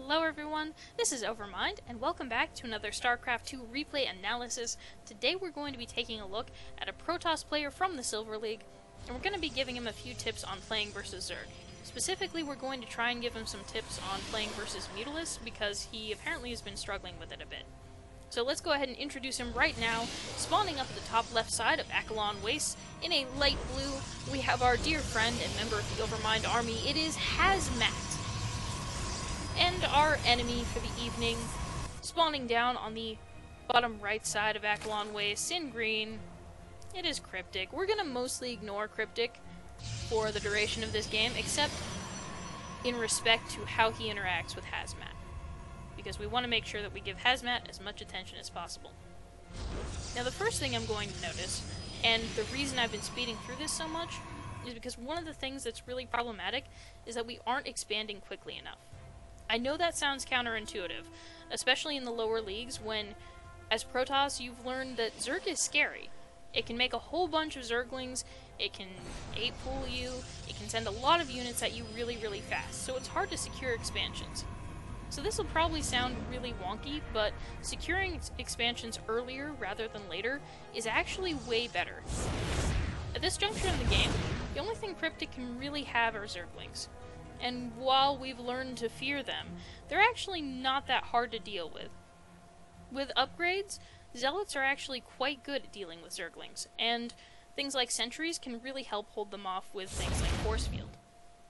Hello everyone, this is Overmind, and welcome back to another StarCraft 2 replay analysis. Today we're going to be taking a look at a Protoss player from the Silver League, and we're going to be giving him a few tips on playing versus Zerg. Specifically, we're going to try and give him some tips on playing versus Mutas, because he apparently has been struggling with it a bit. So let's go ahead and introduce him right now. Spawning up at the top left side of Akalon Wastes, in a light blue, we have our dear friend and member of the Overmind army. It is HazMatt. And our enemy for the evening, spawning down on the bottom right side of Akalon Wastes in green, it is Cryptic. We're going to mostly ignore Cryptic for the duration of this game, except in respect to how he interacts with HazMatt, because we want to make sure that we give HazMatt as much attention as possible. Now the first thing I'm going to notice, and the reason I've been speeding through this so much, is because one of the things that's really problematic is that we aren't expanding quickly enough. I know that sounds counterintuitive, especially in the lower leagues when, as Protoss, you've learned that Zerg is scary. It can make a whole bunch of Zerglings, it can 8-pool you, it can send a lot of units at you really, really fast, so it's hard to secure expansions. So this will probably sound really wonky, but securing expansions earlier rather than later is actually way better. At this juncture in the game, the only thing Cryptic can really have are Zerglings. And while we've learned to fear them, they're actually not that hard to deal with. With upgrades, Zealots are actually quite good at dealing with Zerglings, and things like Sentries can really help hold them off with things like Force Field.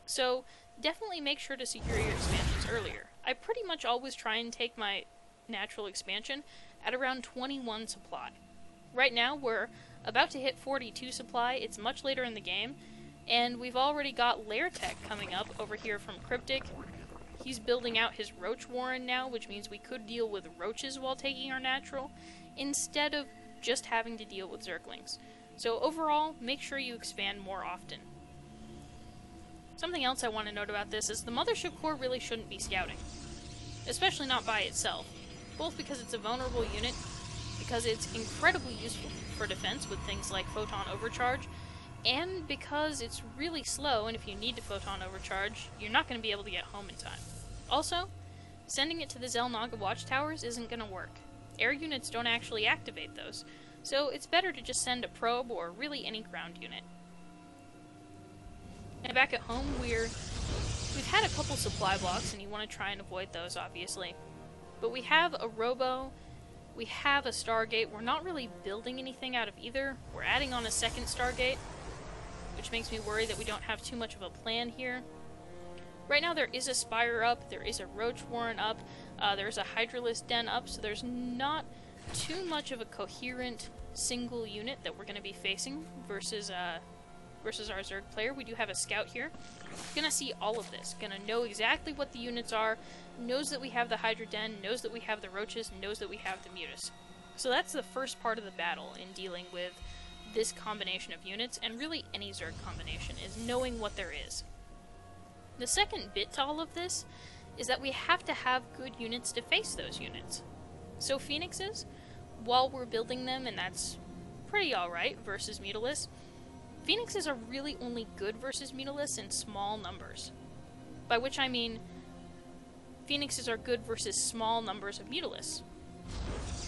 So definitely make sure to secure your expansions earlier. I pretty much always try and take my natural expansion at around 21 supply. Right now we're about to hit 42 supply, it's much later in the game, and we've already got Lair Tech coming up over here from Cryptic. He's building out his Roach Warren now, which means we could deal with Roaches while taking our natural, instead of just having to deal with Zerglings. So overall, make sure you expand more often. Something else I want to note about this is the Mothership Core really shouldn't be scouting. Especially not by itself. Both because it's a vulnerable unit, because it's incredibly useful for defense with things like Photon Overcharge, and because it's really slow, and if you need to Photon Overcharge, you're not going to be able to get home in time. Also, sending it to the Xel'Naga watchtowers isn't going to work. Air units don't actually activate those, so it's better to just send a probe or really any ground unit. And back at home, we've had a couple supply blocks, and you want to try and avoid those, obviously. But we have a Robo, we have a Stargate. We're not really building anything out of either. We're adding on a second Stargate, which makes me worry that we don't have too much of a plan here. Right now there is a Spire up, there is a Roach Warren up, there's a Hydralisk Den up, so there's not too much of a coherent single unit that we're going to be facing versus our Zerg player. We do have a Scout here. Gonna see all of this, gonna know exactly what the units are, knows that we have the Hydra Den, knows that we have the Roaches, knows that we have the Mutas. So that's the first part of the battle in dealing with this combination of units, and really any Zerg combination, is knowing what there is. The second bit to all of this is that we have to have good units to face those units. So Phoenixes, while we're building them, and that's pretty alright versus Mutalisks, Phoenixes are really only good versus Mutalisks in small numbers. By which I mean, Phoenixes are good versus small numbers of Mutalisks.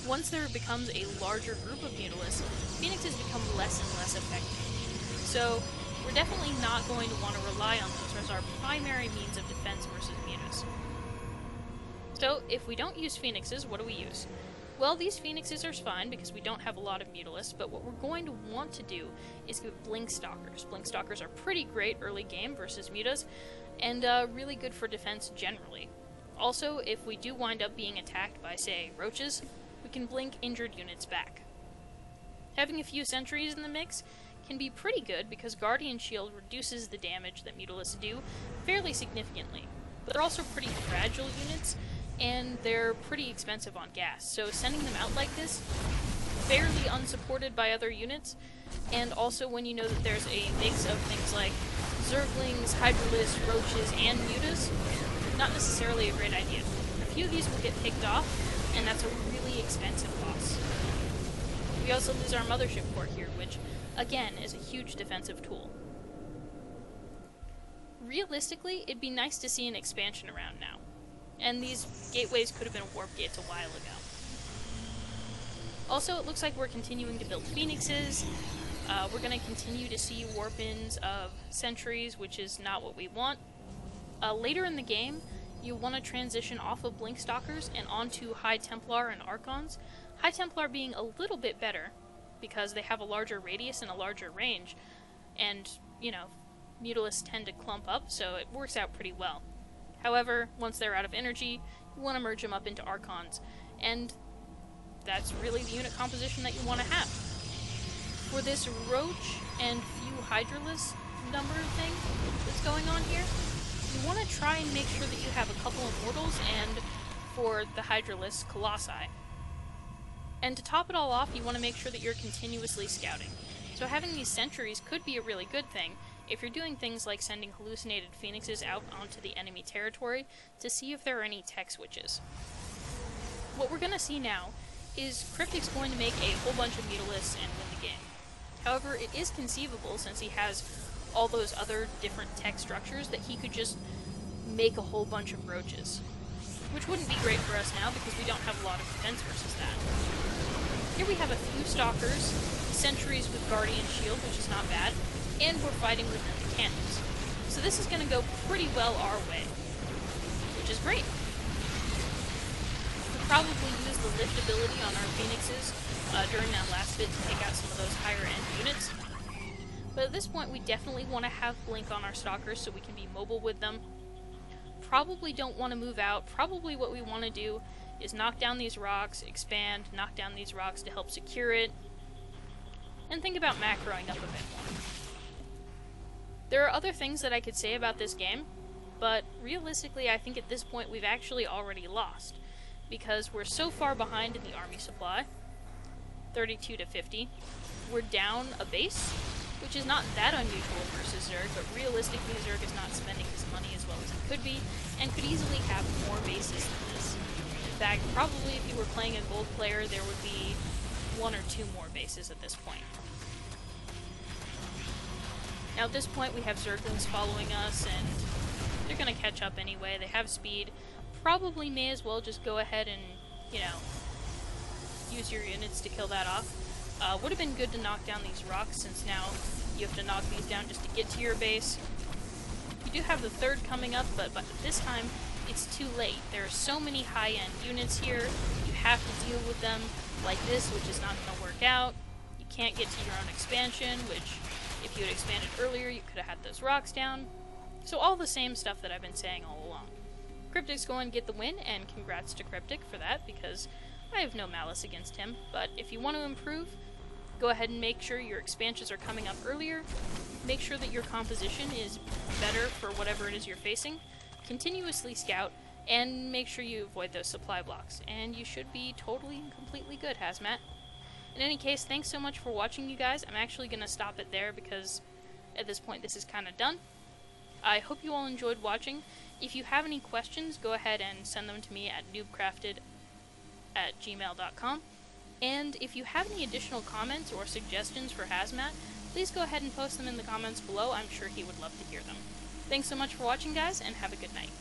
Once there becomes a larger group of Mutalisks, Phoenixes become less and less effective. So we're definitely not going to want to rely on those as our primary means of defense versus Mutas. So if we don't use Phoenixes, what do we use? Well, these Phoenixes are fine because we don't have a lot of Mutalisks, but what we're going to want to do is get Blink Stalkers. Blink Stalkers are pretty great early game versus Mutas, and really good for defense generally. Also, if we do wind up being attacked by, say, Roaches, we can blink injured units back. Having a few Sentries in the mix can be pretty good because Guardian Shield reduces the damage that Mutalisks do fairly significantly. But they're also pretty fragile units, and they're pretty expensive on gas, so sending them out like this, fairly unsupported by other units, and also when you know that there's a mix of things like Zerglings, Hydralisks, Roaches, and Mutas, not necessarily a great idea. A few of these will get picked off, and that's a really expensive loss. We also lose our Mothership Core here, which, again, is a huge defensive tool. Realistically, it'd be nice to see an expansion around now. And these gateways could have been warp gates a while ago. Also, it looks like we're continuing to build phoenixes. We're going to continue to see warp-ins of sentries, which is not what we want. Later in the game, you want to transition off of Blink Stalkers and onto High Templar and Archons. High Templar being a little bit better, because they have a larger radius and a larger range, and, you know, Mutalists tend to clump up, so it works out pretty well. However, once they're out of energy, you want to merge them up into Archons, and that's really the unit composition that you want to have. For this Roach and few Hydralisk number thing that's going on here, you want to try and make sure that you have a couple Immortals and, for the Hydralisk, Colossi. And to top it all off, you want to make sure that you're continuously scouting. So having these sentries could be a really good thing if you're doing things like sending hallucinated phoenixes out onto the enemy territory to see if there are any tech switches. What we're going to see now is Cryptic's going to make a whole bunch of Mutalists and win the game. However, it is conceivable, since he has all those other different tech structures, that he could just make a whole bunch of Roaches. Which wouldn't be great for us now, because we don't have a lot of defense versus that. Here we have a few Stalkers, sentries with Guardian Shield, which is not bad, and we're fighting within the cannons. So this is going to go pretty well our way, which is great. We'll probably use the lift ability on our Phoenixes during that last bit to take out some of those higher end units. But at this point we definitely want to have Blink on our Stalkers so we can be mobile with them. Probably don't want to move out. Probably what we want to do is knock down these rocks, expand, knock down these rocks to help secure it, and think about macroing up a bit more. There are other things that I could say about this game, but realistically I think at this point we've actually already lost, because we're so far behind in the army supply, 32 to 50. We're down a base, which is not that unusual versus Zerg, but realistically Zerg is not spending his money as well as he could be, and could easily have more bases than this. In fact, probably if you were playing a gold player, there would be 1 or 2 more bases at this point. Now at this point we have Zerglings following us, and they're going to catch up anyway. They have speed. Probably may as well just go ahead and, you know, use your units to kill that off. Would have been good to knock down these rocks, since now you have to knock these down just to get to your base. You do have the third coming up, but this time it's too late. There are so many high-end units here, you have to deal with them like this, which is not going to work out. You can't get to your own expansion, which if you had expanded earlier you could have had those rocks down. So all the same stuff that I've been saying all along. Cryptic's going to get the win, and congrats to Cryptic for that, because I have no malice against him. But if you want to improve, go ahead and make sure your expansions are coming up earlier. Make sure that your composition is better for whatever it is you're facing. Continuously scout, and make sure you avoid those supply blocks. And you should be totally and completely good, HazMatt. In any case, thanks so much for watching, you guys. I'm actually going to stop it there, because at this point this is kind of done. I hope you all enjoyed watching. If you have any questions, go ahead and send them to me at noobcrafted@gmail.com. And if you have any additional comments or suggestions for HazMatt, please go ahead and post them in the comments below. I'm sure he would love to hear them. Thanks so much for watching, guys, and have a good night.